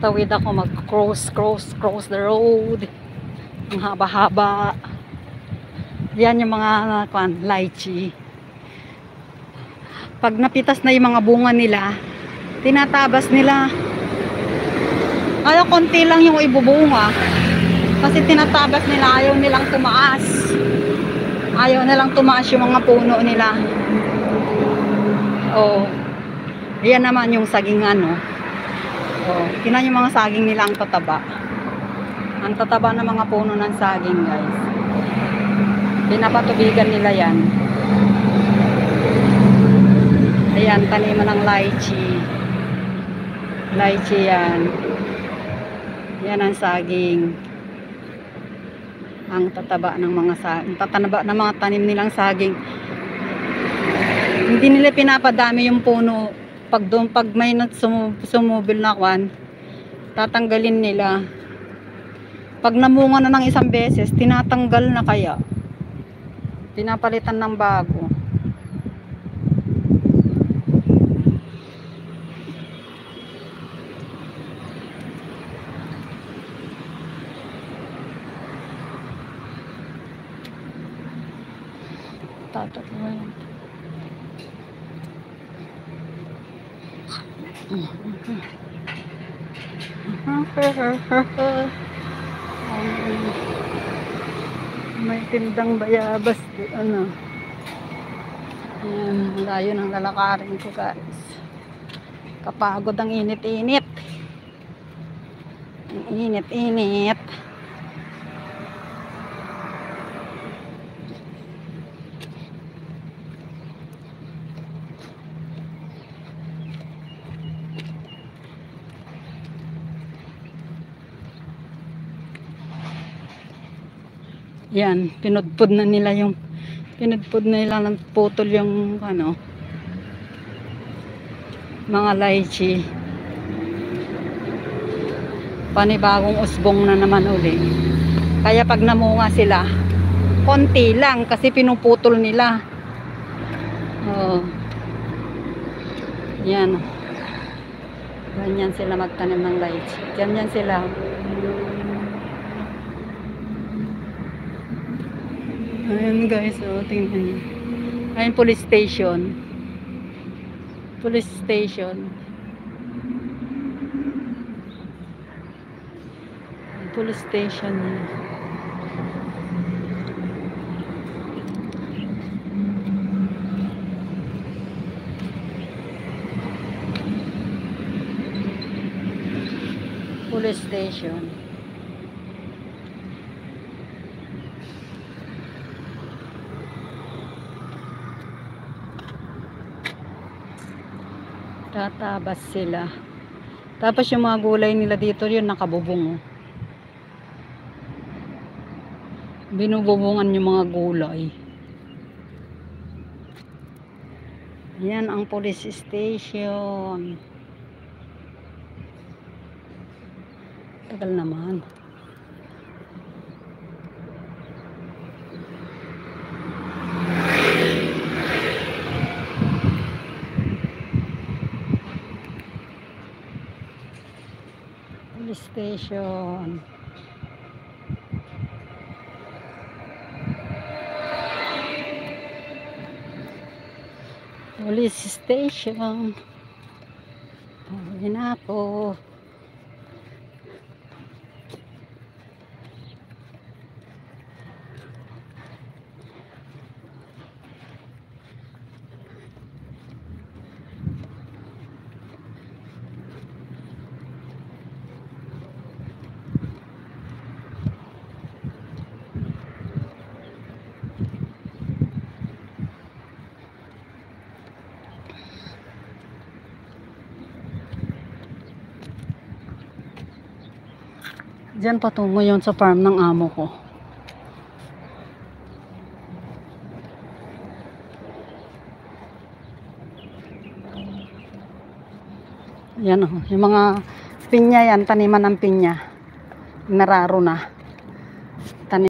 Tatawid ako, cross the road. Ang haba-haba. Yan yung mga lychee. Pag napitas na yung mga bunga nila, tinatabas nila. Ayaw, konti lang yung ibubunga. Kasi tinatabas nila, ayaw nilang tumaas. Ayaw nilang tumaas yung mga puno nila. Oh. Yan naman yung saging ano. Oh, tingnan yung mga saging nila, ang tataba. Ang tataba ng mga puno ng saging, guys. Pinapatubigan nila yan. Ayan, taniman ng lychee. Lychee yan. Yan ang saging. Ang tataba ng mga saging. Tatanaba ng mga tanim nilang saging. Hindi nila pinapadami yung puno. Pag may sumubil na kwan, tatanggalin nila. Pag namunga na ng isang beses, tinatanggal na kaya. Pinapalitan ng bago. Tatatlo. May tindang bayabas ano. Ayan, layo ng lalakarin ko, guys. Kapagod ang init-init. Ang init-init. Yan, pinudpud na nila ng putol yung ano, mga lychee. Panibagong usbong na naman uli. Kaya pag namunga sila, konti lang kasi pinuputol nila. Oh. Yan. Ganyan sila magtanim ng lychee. Ganyan sila. Ayan, guys, oh, tingnan niyo. Ayan, police station. Police station. Police station. Police station. Tatabas sila. Tapos yung mga gulay nila dito, yun nakabubong. Binububungan yung mga gulay. Yan ang police station. Tagal naman. Police station. Police station. Pauwi na ako. Diyan patungo yon sa farm ng amo ko. Yan o, yung mga pinya yan, taniman ng pinya. Nararo na.